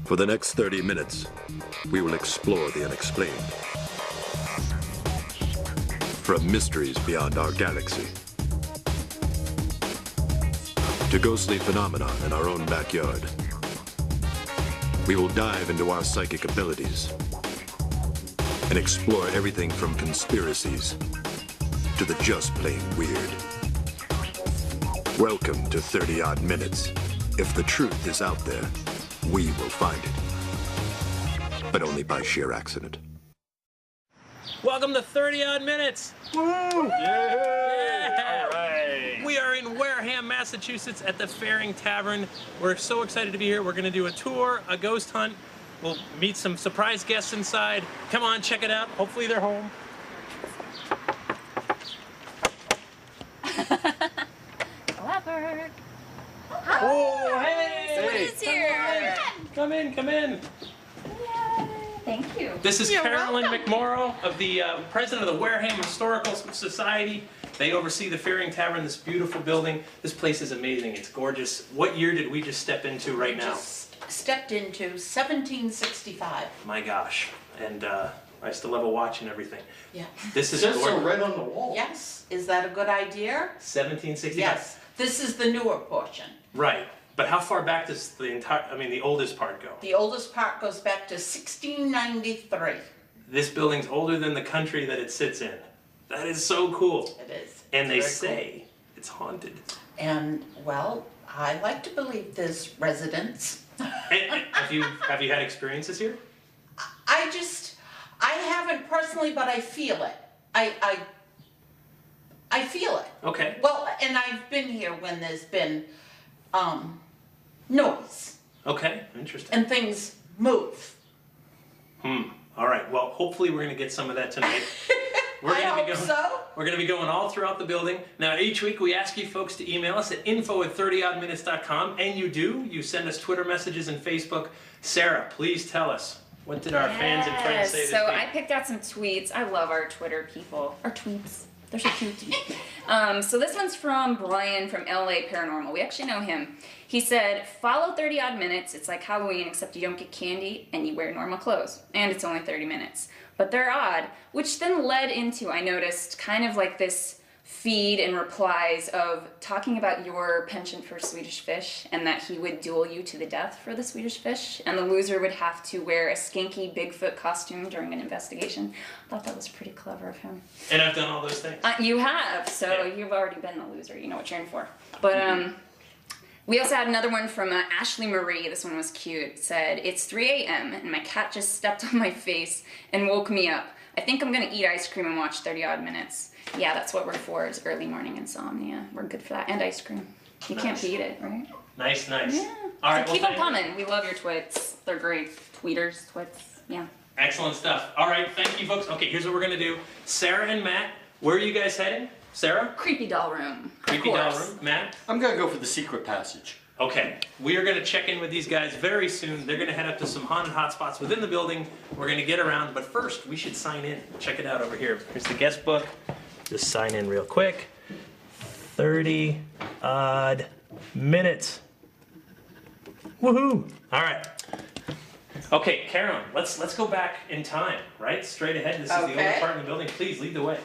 For the next 30 minutes, we will explore the unexplained. From mysteries beyond our galaxy to ghostly phenomena in our own backyard, we will dive into our psychic abilities and explore everything from conspiracies to the just plain weird. Welcome to 30 Odd Minutes. If the truth is out there, we will find it, but only by sheer accident. Welcome to 30 Odd Minutes. Woo! Yeah! All right. We are in Wareham, Massachusetts at the Fearing Tavern. We're so excited to be here. We're going to do a tour, a ghost hunt. We'll meet some surprise guests inside. Come on, check it out. Hopefully they're home. Clever. Oh, hey! Someone is here. Come in, come in. Yay. Thank you. This is You're Carolyn welcome. McMorrow, of the president of the Wareham Historical Society. They oversee the Fearing Tavern, this beautiful building. This place is amazing. It's gorgeous. What year did we just step into right now? Just stepped into 1765. My gosh. And I still have a watch and everything. Yeah. This is Just so gorgeous. right on the wall. Yes. Is that a good idea? 1765? Yes. This is the newer portion. Right. But how far back does the oldest part go? The oldest part goes back to 1693. This building's older than the country that it sits in. That is so cool. It is. And they Very say it's haunted. cool. And, well, I like to believe there's residents. And have you had experiences here? I haven't personally, but I feel it. I feel it. Okay. Well, and I've been here when there's been noise Okay. Interesting. and things move. All right. Well, hopefully we're going to get some of that tonight. I hope so. We're going to be going all throughout the building. Now, each week we ask you folks to email us at info@30oddminutes.com, and you do. You send us Twitter messages and Facebook. Sarah, please tell us, what did our fans and friends say this So week? I picked out some tweets. I love our Twitter people. Our tweets. They're so cute. So this one's from Brian from LA Paranormal. We actually know him. He said, follow 30 Odd Minutes. It's like Halloween, except you don't get candy and you wear normal clothes. And it's only 30 minutes. But they're odd, which then led into, I noticed, kind of like this feed and replies of talking about your penchant for Swedish fish and that he would duel you to the death for the Swedish fish and the loser would have to wear a skanky Bigfoot costume during an investigation. I thought that was pretty clever of him. And I've done all those things. You have, so Yeah. you've already been the loser. You know what you're in for. But we also had another one from Ashley Marie. This one was cute. It said, it's 3 a.m. and my cat just stepped on my face and woke me up. I think I'm gonna eat ice cream and watch 30 Odd Minutes. Yeah, that's what we're for, is early morning insomnia. We're good for that. And ice cream. You can't beat it, right? Nice, nice. Yeah. All right, So keep well, them coming. We love your twits. They're great. Tweeters, twits. Yeah. Excellent stuff. All right, thank you, folks. Okay, here's what we're going to do. Sarah and Matt, where are you guys heading? Sarah? Creepy doll room. Creepy doll room. Matt? I'm gonna go for the secret passage. Okay, we are going to check in with these guys very soon. They're going to head up to some haunted hotspots within the building. We're going to get around, but first we should sign in. Check it out over here. Here's the guest book. Just sign in real quick. 30 Odd Minutes. Woohoo! All right. Okay, Carolyn, let's go back in time, right? Straight ahead. This is the older Okay. part in the building. Please lead the way.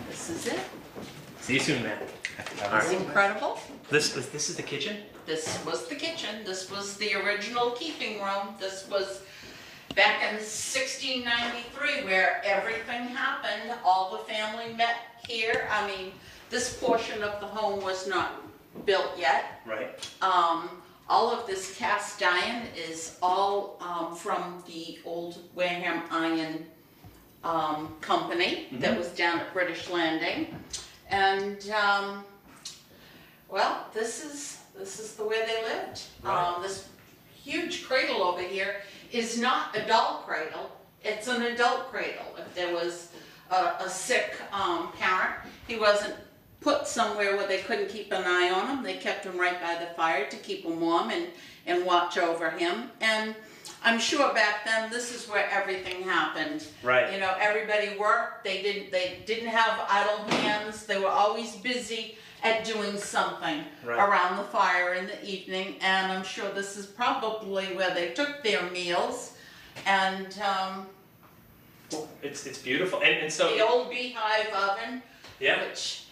This is it. See you soon, Matt. All It's right. incredible. This is the kitchen. This was the kitchen. This was the original keeping room. This was back in 1693 where everything happened. All the family met here. I mean, this portion of the home was not built yet. Right. All of this cast iron is all from the old Wareham Iron Company that was down at British Landing. And well, this is the way they lived. Right. This huge cradle over here is not a doll cradle, it's an adult cradle. If there was a sick parent, he wasn't put somewhere where they couldn't keep an eye on him. They kept him right by the fire to keep him warm and watch over him. And I'm sure back then, this is where everything happened. Right. You know, everybody worked, they didn't have idle hands, they were always busy at doing something Right. around the fire in the evening, and I'm sure this is probably where they took their meals, and It's beautiful, and so the old beehive oven, yeah, which,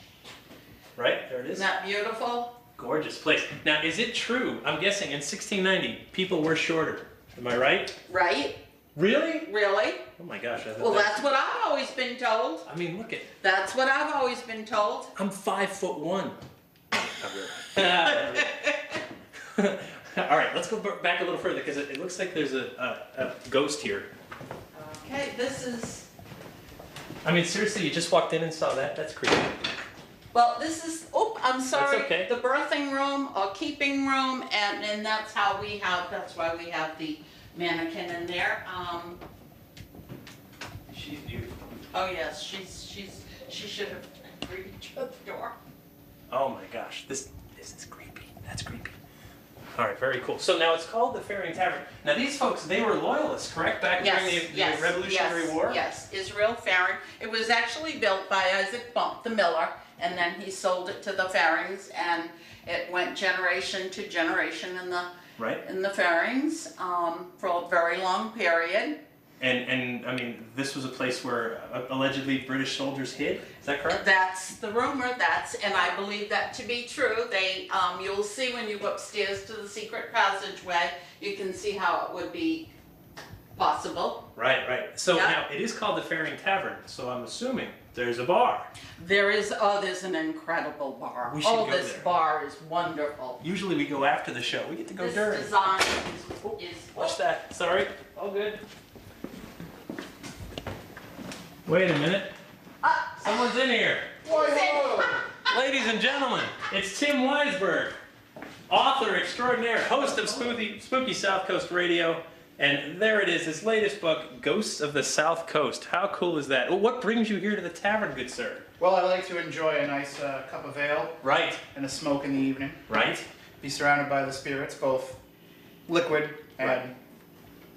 right there it is. isn't that beautiful? Gorgeous place. Now, is it true? I'm guessing in 1690 people were shorter. Am I right? Right? Really? Really? Oh my gosh! I thought Well, that's what I've always been told. I mean, look at. That's what I've always been told. I'm 5'1". All right, let's go back a little further because it looks like there's a ghost here. Okay, this is, I mean, seriously, you just walked in and saw that? That's creepy. well, this is, I'm sorry, okay. the birthing room or keeping room, and that's how we have, that's why we have the mannequin in there. She's beautiful. Oh yes, she should have reached the door. Oh my gosh, this is creepy. That's creepy. All right, very cool. So now it's called the Fearing Tavern. Now these folks, they were loyalists, correct? Back during the Revolutionary War? Yes, Israel Fearing. It was actually built by Isaac Bump, the miller, and then he sold it to the Fearings, and it went generation to generation in the Right. Fearings for a very long period. And I mean, this was a place where allegedly British soldiers hid. Is that correct? That's the rumor. And I believe that to be true. They, you'll see when you go upstairs to the secret passageway, you can see how it would be possible. Right, right. So Yeah. now it is called the Fearing Tavern. So I'm assuming there's a bar. There's an incredible bar. We should go this there. bar is wonderful. Usually we go after the show. We get to go This during. design is Watch that. Sorry. All good. Wait a minute. Someone's in here. Ladies and gentlemen, it's Tim Weisberg, author extraordinaire, host of Spooky South Coast Radio. And there it is, his latest book, Ghosts of the South Coast. How cool is that? Well, what brings you here to the tavern, good sir? Well, I like to enjoy a nice cup of ale Right, and a smoke in the evening. right. Be surrounded by the spirits, both liquid and Right.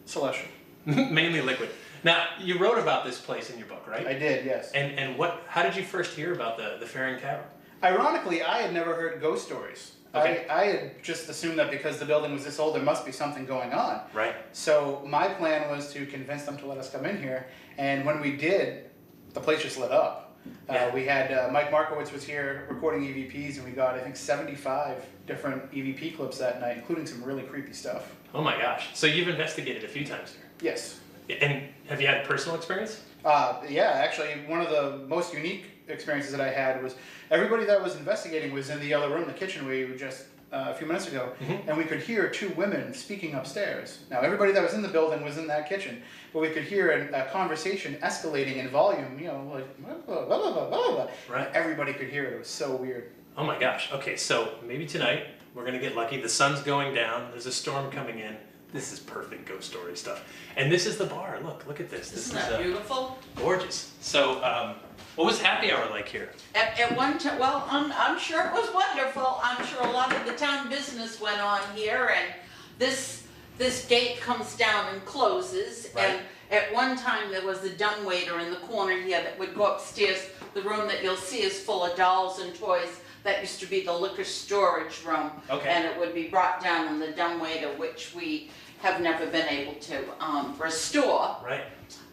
celestial. Mainly liquid. Now, you wrote about this place in your book, right? I did, yes. And how did you first hear about the Fearing Tavern? Ironically, I had never heard ghost stories. Okay. I had just assumed that because the building was this old, there must be something going on. Right. So my plan was to convince them to let us come in here, and when we did, the place just lit up. Yeah. We had Mike Markowitz was here recording EVPs, and we got, I think, 75 different EVP clips that night, including some really creepy stuff. Oh my gosh. So you've investigated a few times here. Yes. And have you had personal experience? Yeah, actually, one of the most unique experiences that I had was everybody that was investigating was in the other room, the kitchen, we were just a few minutes ago, and we could hear two women speaking upstairs. Now, everybody that was in the building was in that kitchen, but we could hear a conversation escalating in volume, you know, like, blah, blah, blah, blah, blah. Right. And everybody could hear it. It was so weird. Oh my gosh. Okay, so maybe tonight we're gonna get lucky. The sun's going down. There's a storm coming in. This is perfect ghost story stuff. And this is the bar. Look at this. This Isn't is that beautiful? gorgeous. So, what was happy hour like here? At one time, well, I'm sure it was wonderful. I'm sure a lot of the town business went on here, and this gate comes down and closes. Right. And at one time there was a dumbwaiter in the corner here that would go upstairs. The room that you'll see is full of dolls and toys. That used to be the liquor storage room. Okay. And it would be brought down in the dumbwaiter, which we have never been able to restore. Right.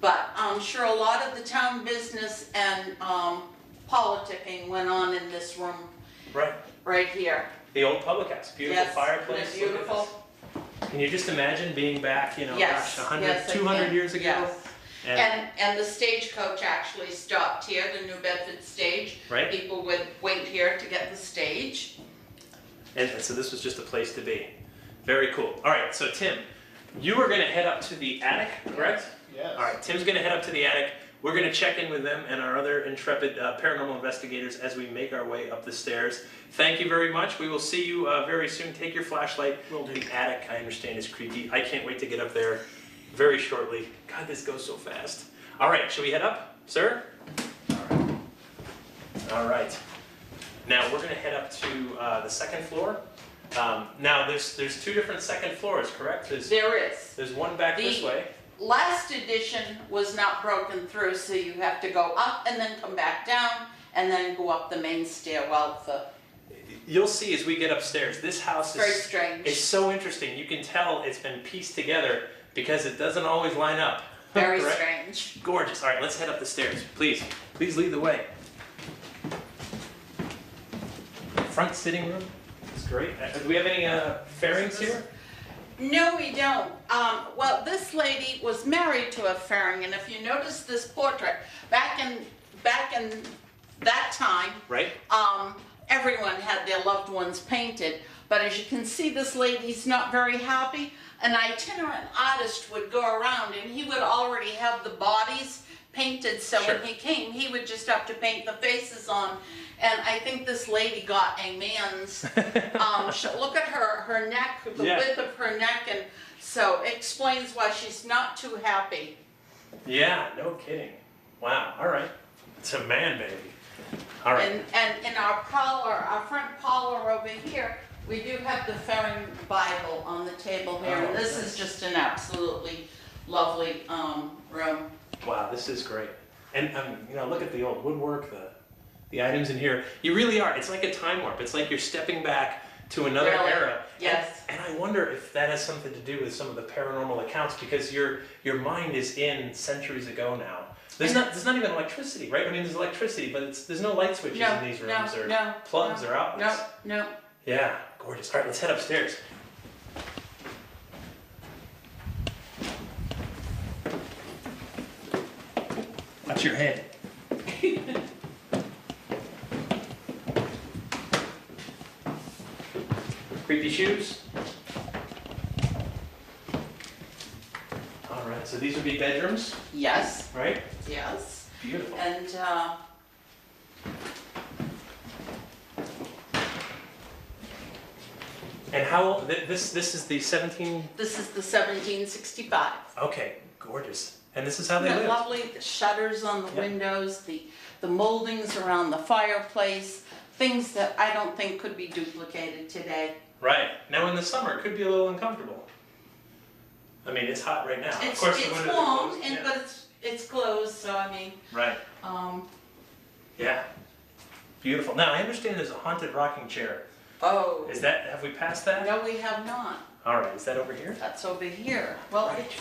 But I'm sure a lot of the town business and politicking went on in this room Right. right here. The old public house. Beautiful Yes, fireplace. isn't it Look at beautiful? this. Can you just imagine being back, Yes, gosh, 100, yes, I 200 can. years ago? Yes. And, And the stagecoach actually stopped here, the New Bedford stage. Right. People would wait here to get the stage. and so this was just a place to be. Very cool. All right, so Tim, you are going to head up to the attic, correct? Yes. All right, Tim's going to head up to the attic. We're going to check in with them and our other intrepid paranormal investigators as we make our way up the stairs. Thank you very much. We will see you very soon. Take your flashlight. The attic, I understand, is creepy. I can't wait to get up there very shortly. God, this goes so fast. All right, shall we head up, sir? All right. All right. Now we're going to head up to the second floor. Now there's two different second floors, correct? There is. There's one back this way. Last edition was not broken through, so you have to go up and then come back down and then go up the main stairwell. You'll see as we get upstairs, this house Very strange. is so interesting. You can tell it's been pieced together because it doesn't always line up. Very Correct? strange. Gorgeous. All right, let's head up the stairs. Please lead the way. Front sitting room. It's great. Do we have any fairings here? No, we don't. Well, this lady was married to a Fearing, and if you notice this portrait, back in that time, Right. Everyone had their loved ones painted. But as you can see, this lady's not very happy. An itinerant artist would go around, and he would already have the bodies painted. So Sure. when he came, he would just have to paint the faces on. And I think this lady got a man's. Look at her neck, the width of her neck, and so it explains why she's not too happy. Yeah, no kidding. Wow. All right. It's a man baby. All right. And in our parlor, our front parlor over here, we do have the Fearing Bible on the table here, and this is just an absolutely lovely room. Wow, this is great. And look at the old woodwork, the items in here. You really are. It's like a time warp. It's like you're stepping back to another Really? era. Yes. And I wonder if that has something to do with some of the paranormal accounts, because your mind is in centuries ago now. There's not even electricity, right? I mean, there's electricity, but there's no light switches in these rooms or plugs or outlets. No. Yeah, gorgeous. All right, let's head upstairs. Watch your head. Creepy shoes. All right, so these would be bedrooms, Yes. right? Yes. Beautiful. And And how this is the 17. this is the 1765. Okay, gorgeous. And this is how they Isn't it lived. lovely? The shutters on the windows, the moldings around the fireplace, things that I don't think could be duplicated today. Right. Now in the summer, it could be a little uncomfortable. I mean, it's hot right now. Of It's course, the windows are warm, closed. and Yeah. but it's closed, so I mean, Right. Yeah. Beautiful. Now I understand there's a haunted rocking chair. oh, Have we passed that? no, we have not. All right. Is that over here? That's over here. Well, Right.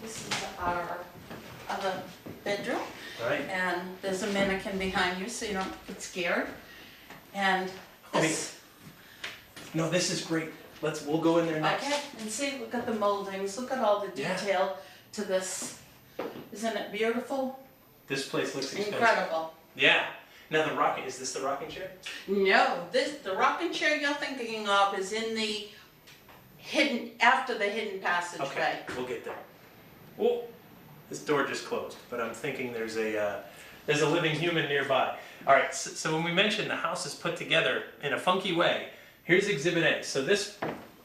this is our other bedroom, Right. and there's a mannequin behind you, so you don't get scared. And this, No, this is great. We'll go in there next. okay, and see, look at the moldings, look at all the Yeah. detail to this. Isn't it beautiful? This place looks expensive. Incredible. Yeah. Now is this the rocking chair? No, the rocking chair you're thinking of is in the after the hidden passageway. Okay, we'll get there. Oh, this door just closed, but I'm thinking there's a living human nearby. All right, so when we mentioned the house is put together in a funky way, here's Exhibit A. So this,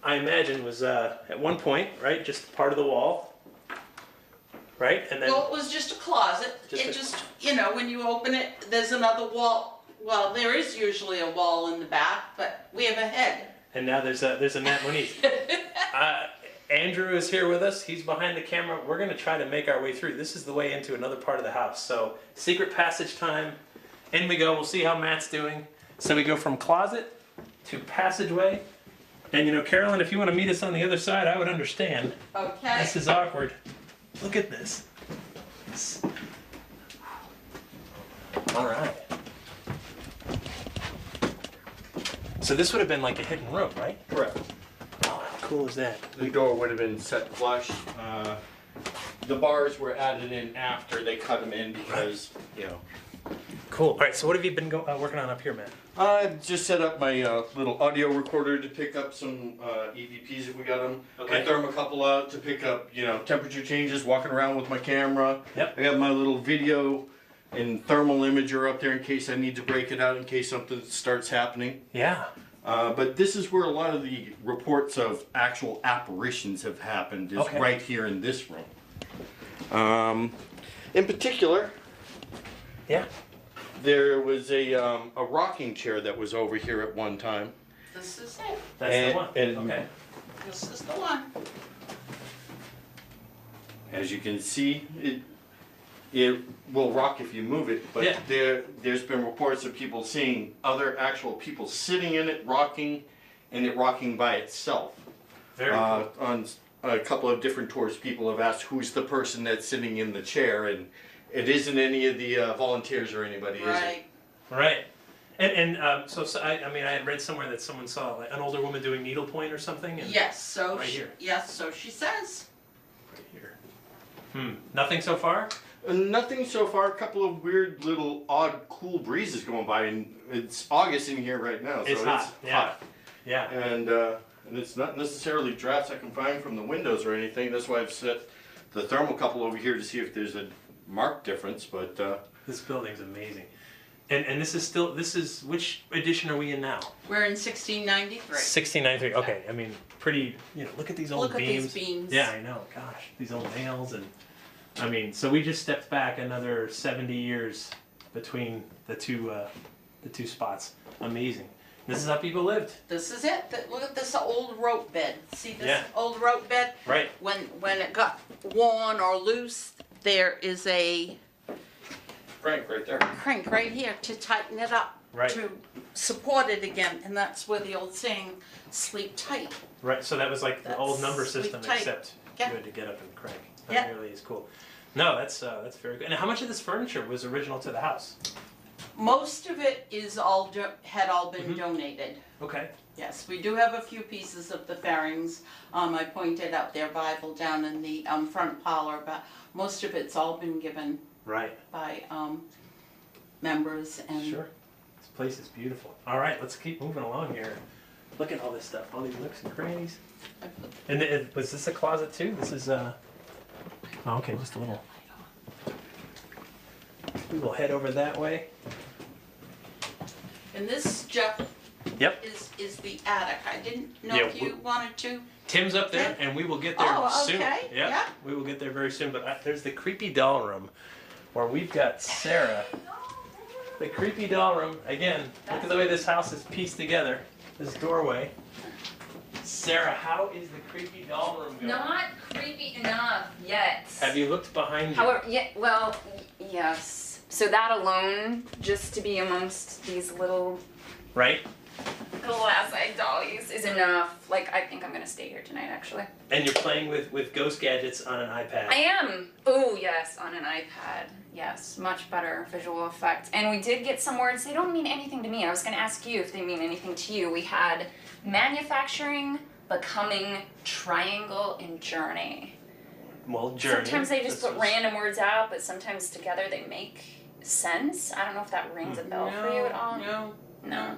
I imagine, was at one point, right, just part of the wall, right? And then Well, it was just a closet. When you open it, there's another wall. Well, there is usually a wall in the back, but we have a head. and now there's a Matt Moniz. Andrew is here with us. He's behind the camera. We're going to try to make our way through. This is the way into another part of the house. So secret passage time. In we go. We'll see how Matt's doing. So we go from closet to passageway. And Carolyn, if you want to meet us on the other side, I would understand. Okay. This is awkward. Look at this. All right. So this would have been like a hidden room, right? Correct. Oh, how cool is that? The door would have been set flush. The bars were added in after they cut them in because, Cool. All right, so what have you been working on up here, Matt? I just set up my little audio recorder to pick up some EVPs if we got them. Okay. I thermocouple out to pick up, temperature changes, walking around with my camera. Yep. I got my little video and thermal imager up there in case I need to break it out in case something starts happening. Yeah. But this is where a lot of the reports of actual apparitions have happened, is Okay. right here in this room. In particular, Yeah. There was a rocking chair that was over here at one time. This is it. That's the one. Okay. This is the one. As you can see, it will rock if you move it, but Yeah. there's been reports of people seeing other actual people sitting in it, rocking, and it rocking by itself. Very cool. On a couple of different tours, people have asked who's the person that's sitting in the chair, and it isn't any of the volunteers or anybody, is it? Right. Right. And so I had read somewhere that someone saw like an older woman doing needlepoint or something. And Yes, so Right here. yes, so she says. Right here. Nothing so far? Nothing so far. A couple of weird little odd cool breezes going by, and it's August in here right now, so It's hot. Yeah. Yeah. And it's not necessarily drafts I can find from the windows or anything. That's why I've set the thermocouple over here to see if there's a marked difference. But This building's amazing. And this is which edition are we in now? We're in 1693. 1693. Okay. I mean, pretty. Look at these old Look at beams. these beams. Yeah, I know. Gosh, these old nails and. I mean, so we just stepped back another 70 years between the two spots. Amazing. This is how people lived. This is it. Look at this old rope bed. See this Yeah. old rope bed? Right. When it got worn or loose, there is a Frank right there. crank right here to tighten it up. Right. To support it again. And that's where the old saying, sleep tight. Right. So that was like the old number That's system, tight. except Yeah. you had to get up and crank. That Yeah. really is cool. No, that's very good. And how much of this furniture was original to the house? Most of it is had all been Mm-hmm. donated. Okay. Yes, we do have a few pieces of the Fearings. I pointed out their Bible down in the front parlor, but most of it's all been given Right. by members and Sure. This place is beautiful. All right, let's keep moving along here. Look at all this stuff, all these nooks and crannies. And was this a closet too? This is oh, okay, just a little. We will head over that way. And this, Jeff, Yep. is the attic. I didn't know Yeah, if you wanted to. Tim's up there, and we will get there Oh, soon. okay, Yep, yeah. we will get there very soon. But there's the creepy doll room, where we've got Sarah. The creepy doll room again. Look at the way this house is pieced together. This doorway. Sarah, how is the creepy doll room going? Not creepy enough yet. Have you looked behind you? However, yes. So that alone, just to be amongst these little Right? glass-eyed dollies is enough. Like, I think I'm gonna stay here tonight, actually. And you're playing with ghost gadgets on an iPad. I am. Oh, yes, on an iPad. Yes, much better visual effect. And we did get some words. They don't mean anything to me. I was gonna ask you if they mean anything to you. We had manufacturing, becoming, triangle, and journey. Well, journey. Sometimes they just This put was- random words out, but sometimes together they make sense. I don't know if that rings a bell for you at all. No.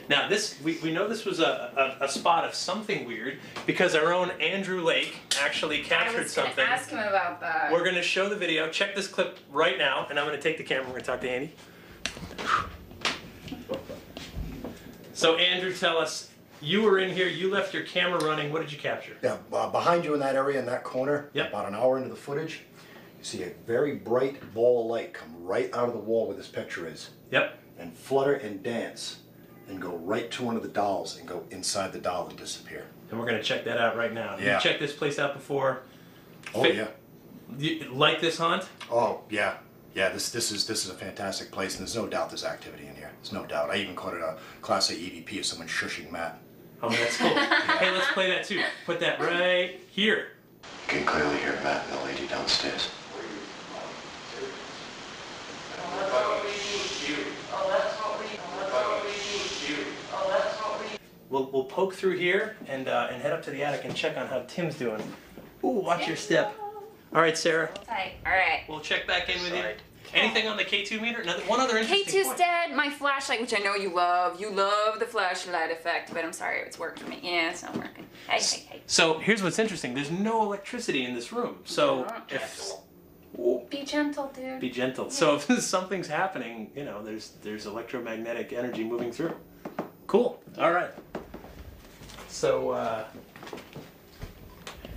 Now this, we know this was a spot of something weird because our own Andrew Lake actually I captured was gonna something. ask him about that. We're gonna show the video. Check this clip right now, and I'm gonna take the camera. We're gonna talk to Andy. So Andrew, tell us, you were in here. You left your camera running. What did you capture? Yeah, behind you in that area, in that corner, Yep. about an hour into the footage, you see a very bright ball of light come right out of the wall where this picture is, Yep. and flutter and dance, and go right to one of the dolls and go inside the doll and disappear. And we're gonna check that out right now. Yeah. You checked this place out before. Oh Fa- yeah. You like this haunt? Oh yeah. Yeah, this is a fantastic place, and there's no doubt there's activity in here. There's no doubt. I even caught it a Class A EVP of someone shushing Matt. Oh, that's cool. Hey, let's play that too. Put that right here. You can clearly hear Matt and the lady downstairs. We'll poke through here and head up to the attic and check on how Tim's doing. Ooh, watch your step. All right, Sarah. Tight. All right. We'll check back in with you. Anything on the K2 meter? One other interesting K2's point. dead. My flashlight, which I know you love. You love the flashlight effect, but I'm sorry, it's worked for me. Yeah, it's not working. Hey. So here's what's interesting. There's no electricity in this room. So if Be gentle, dude. be gentle. So if something's happening, there's electromagnetic energy moving through. Cool. All right. So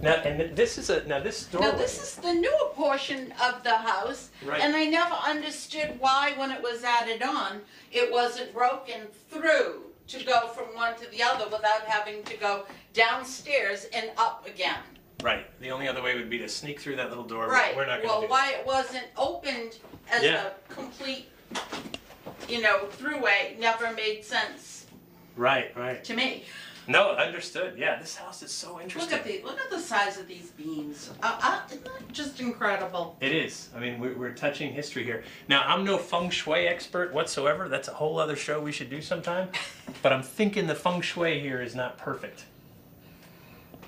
Now, and this is this doorway. Now this is the newer portion of the house, Right. and I never understood why, when it was added on, it wasn't broken through to go from one to the other without having to go downstairs and up again. Right. The only other way would be to sneak through that little door. Right. We're not going to Well, do why it wasn't opened as Yeah. a complete, throughway never made sense that. Right. Right. to me. No, understood. Yeah, this house is so interesting. Look at the size of these beams. Isn't that just incredible? It is. I mean, we're touching history here. Now, I'm no feng shui expert whatsoever. That's a whole other show we should do sometime. But I'm thinking the feng shui here is not perfect.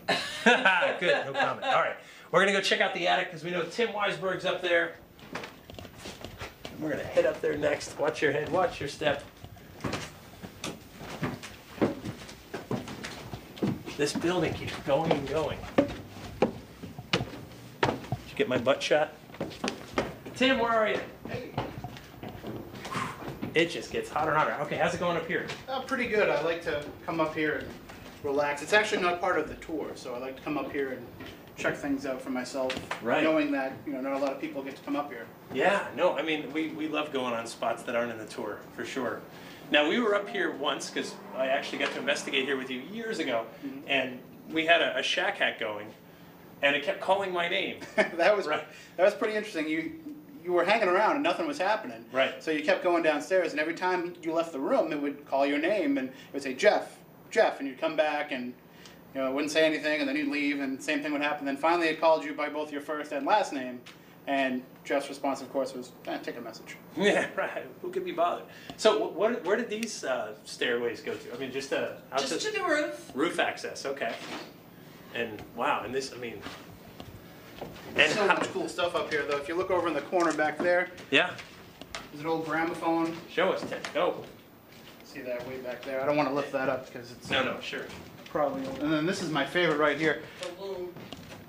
Good, no comment. All right, we're gonna go check out the attic because we know Tim Weisberg's up there. We're gonna head up there next. Watch your head, watch your step. This building keeps going and going. Did you get my butt shot? Tim, where are you? Hey. It just gets hotter and hotter. Okay, how's it going up here? Pretty good. I like to come up here and relax. It's actually not part of the tour, so I like to come up here and check things out for myself, Right. knowing that not a lot of people get to come up here. Yeah, no, I mean, we love going on spots that aren't in the tour, for sure. Now, we were up here once, because I actually got to investigate here with you years ago, and we had a shack hack going, and it kept calling my name. that was Right. that was pretty interesting. You were hanging around and nothing was happening. Right. So you kept going downstairs, and every time you left the room, it would call your name, and it would say Jeff, Jeff, and you'd come back, and it wouldn't say anything, and then you'd leave, and same thing would happen. Then finally, it called you by both your first and last name, and Jeff's response, of course, was take a message. Yeah, right. Who could be bothered? So, where did these stairways go to? I mean, just out Just to the roof. roof access. Okay. And wow, and this, I mean, and So much cool stuff up here, though. If you look over in the corner back there, yeah. there's an old gramophone. Show us, Tim. Go. See that way back there? I don't want to lift that up because it's No, sure. probably old. And then this is my favorite right here. The loom.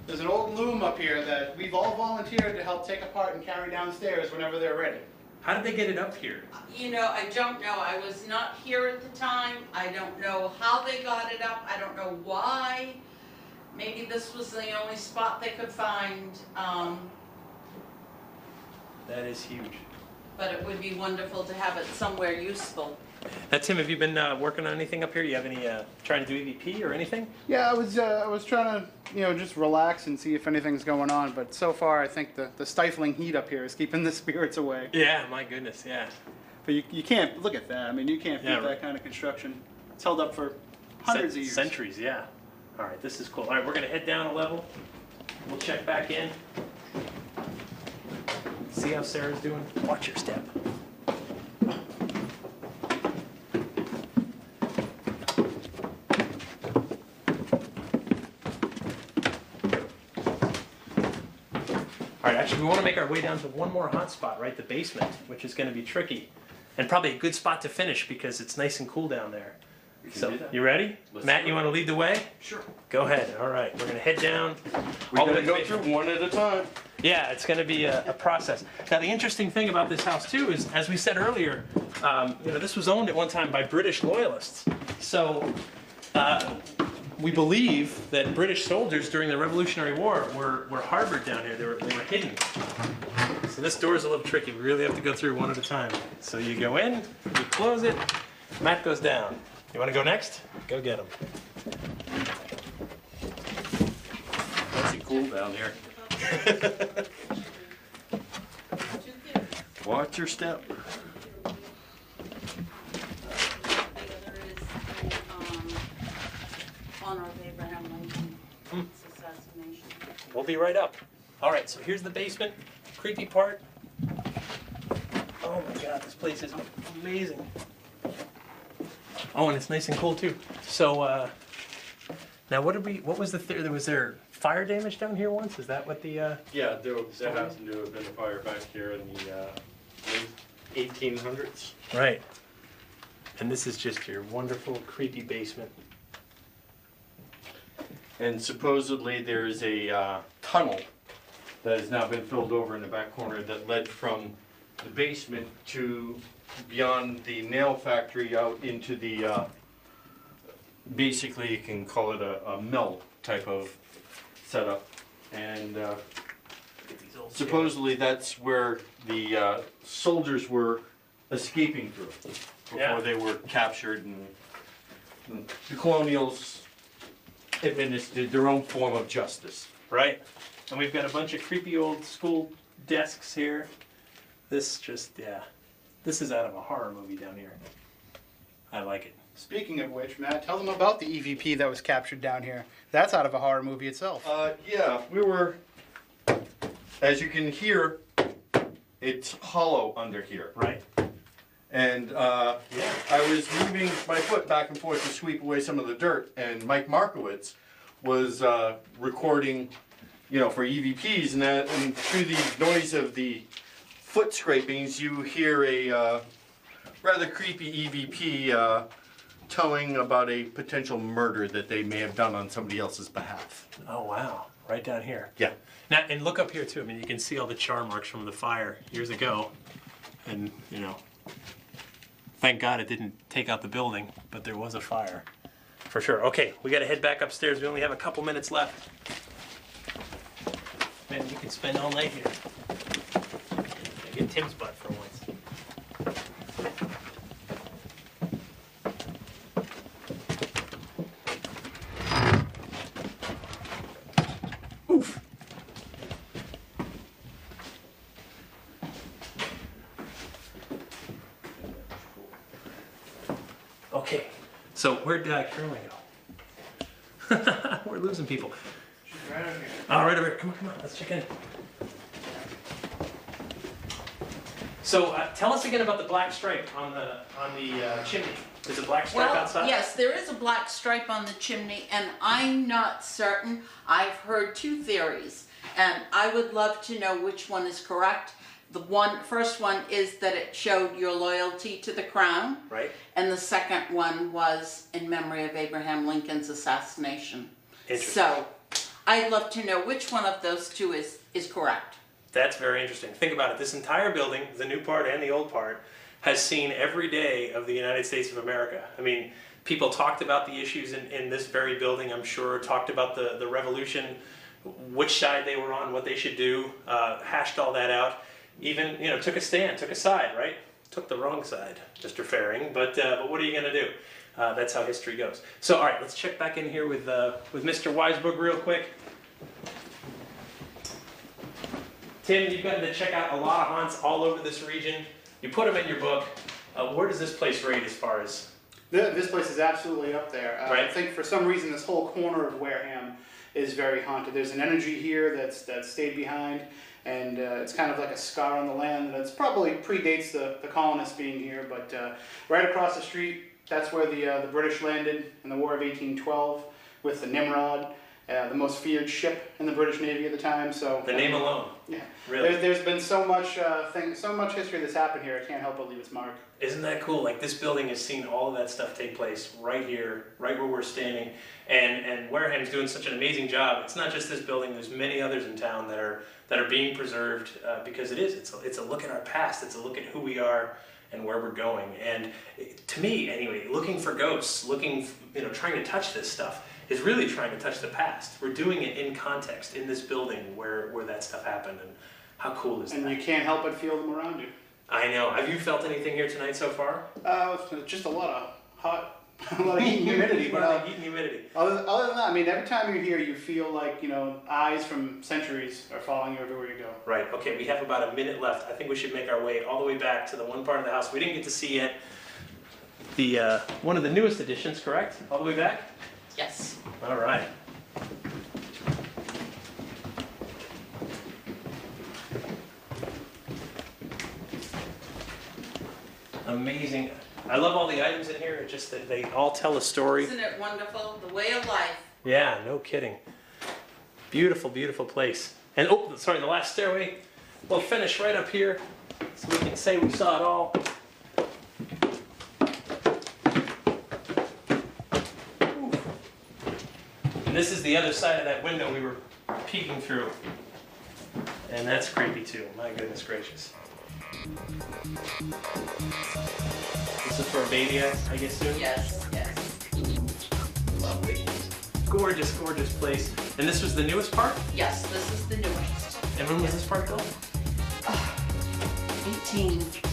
There's an old loom up here that we've all volunteered to help take apart and carry downstairs whenever they're ready. How did they get it up here? I don't know. I was not here at the time. I don't know how they got it up. I don't know why. Maybe this was the only spot they could find. That is huge. But it would be wonderful to have it somewhere useful. Now, Tim, have you been working on anything up here? You have any trying to do EVP or anything? Yeah, I was trying to just relax and see if anything's going on, but so far I think the stifling heat up here is keeping the spirits away. Yeah, my goodness, yeah. But you can't look at that. I mean, you can't beat Yeah, that right. kind of construction. It's held up for hundreds of years. Centuries, yeah. All right, this is cool. All right, we're gonna head down a level. We'll check back in. See how Sarah's doing. Watch your step. All right, actually, we want to make our way down to one more hot spot, right? The basement, which is going to be tricky. And probably a good spot to finish because it's nice and cool down there. So, do that. you ready? Let's Matt, do you it. want to lead the way? Sure. Go ahead. All right, we're going to head down. We're all the gonna way go to the through one at a time. Yeah, it's going to be a process. Now, the interesting thing about this house, too, is, as we said earlier, this was owned at one time by British loyalists. So, we believe that British soldiers during the Revolutionary War were harbored down here. They were hidden. So this door is a little tricky. We really have to go through one at a time. So you go in, you close it, Matt goes down. You want to go next? Go get him. That's cool down here. Watch your step. There is honor of Abraham Lincoln's assassination. We'll be right up. All right, so here's the basement. Creepy part. Oh my God, this place is amazing. Oh, and it's nice and cool too. So, now what was the theory? Was there fire damage down here once? Is that what the, Yeah, there happened to have been a fire back here in the late 1800s. Right. And this is just your wonderful, creepy basement. And supposedly there's a tunnel that has now been filled over in the back corner that led from the basement to beyond the nail factory out into the, basically you can call it a mill type of setup, and Look at these old supposedly that's where the soldiers were escaping through before Yeah. they were captured, and the colonials administered their own form of justice. Right. And we've got a bunch of creepy old school desks here. This this is out of a horror movie down here. I like it. Speaking of which, Matt, tell them about the EVP that was captured down here. That's out of a horror movie itself. Yeah, we were, as you can hear, it's hollow under here. Right. And I was moving my foot back and forth to sweep away some of the dirt, and Mike Markowitz was recording, for EVPs, and through the noise of the foot scrapings, you hear a rather creepy EVP telling about a potential murder that they may have done on somebody else's behalf. Oh wow. Right down here. Yeah. Now, and look up here too. I mean, you can see all the char marks from the fire years ago. And, thank God it didn't take out the building, but there was a fire. For sure. Okay, we got to head back upstairs. We only have a couple minutes left. Man, we can spend all night here. Get Tim's butt for once. Oof. Okay, so where'd Caroline go? We're losing people. She's right over here. All right, over here. Come on, let's check in. So tell us again about the black stripe on the chimney. There's a black stripe Well, outside? yes, there is a black stripe on the chimney, and I'm not certain. I've heard two theories, and I would love to know which one is correct. The first one is that it showed your loyalty to the crown. Right. And the second one was in memory of Abraham Lincoln's assassination. Interesting. So I'd love to know which one of those two is correct. That's very interesting. Think about it. This entire building, the new part and the old part, has seen every day of the United States of America. I mean, people talked about the issues in this very building, I'm sure, talked about the revolution, which side they were on, what they should do, hashed all that out. Even, took a stand, took a side, right? Took the wrong side, Mr. Fearing, but what are you going to do? That's how history goes. So, all right, let's check back in here with Mr. Weisberg real quick. Tim, you've gotten to check out a lot of haunts all over this region. You put them in your book. Where does this place rate as far as? This place is absolutely up there. Right. I think for some reason this whole corner of Wareham is very haunted. There's an energy here that's stayed behind, and it's kind of like a scar on the land that probably predates the colonists being here. But right across the street, that's where the British landed in the War of 1812 with the Nimrod. The most feared ship in the British Navy at the time. So The name alone. yeah, Really? there's been so much history that's happened here. I can't help but leave its mark. Isn't that cool? Like, this building has seen all of that stuff take place right here, right where we're standing. And Wareham's doing such an amazing job. It's not just this building. There's many others in town that are being preserved because it's a look at our past. It's a look at who we are and where we're going. And to me, anyway, looking for ghosts, trying to touch this stuff, is really trying to touch the past. We're doing it in context, in this building where that stuff happened, and how cool is that? And you can't help but feel them around you. I know. Have you felt anything here tonight so far? Just a lot of hot, a lot of heat and humidity. But Heat and humidity. other than that, I mean, every time you're here, you feel like eyes from centuries are following you everywhere you go. Right. Okay. We have about a minute left. I think we should make our way all the way back to the one part of the house we didn't get to see yet. The one of the newest additions, correct? All the way back. Yes. All right. Amazing. I love all the items in here. It's just that they all tell a story. Isn't it wonderful? The way of life. Yeah, no kidding. Beautiful, beautiful place. And oh, sorry, the last stairway. We'll finish right up here so we can say we saw it all. And this is the other side of that window we were peeking through. And that's creepy too, my goodness gracious. This is for a baby, I guess soon? Yes, yes. Lovely. Gorgeous, gorgeous place. And this was the newest part? Yes, this is the newest. And when was this part built?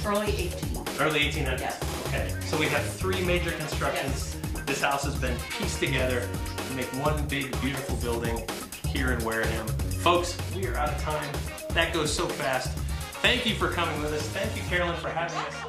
early 18. Early 1800s? Yes. Okay, so we have 3 major constructions. This house has been pieced together to make one big, beautiful building here in Wareham. Folks, we are out of time. That goes so fast. Thank you for coming with us. Thank you, Carolyn, for having us.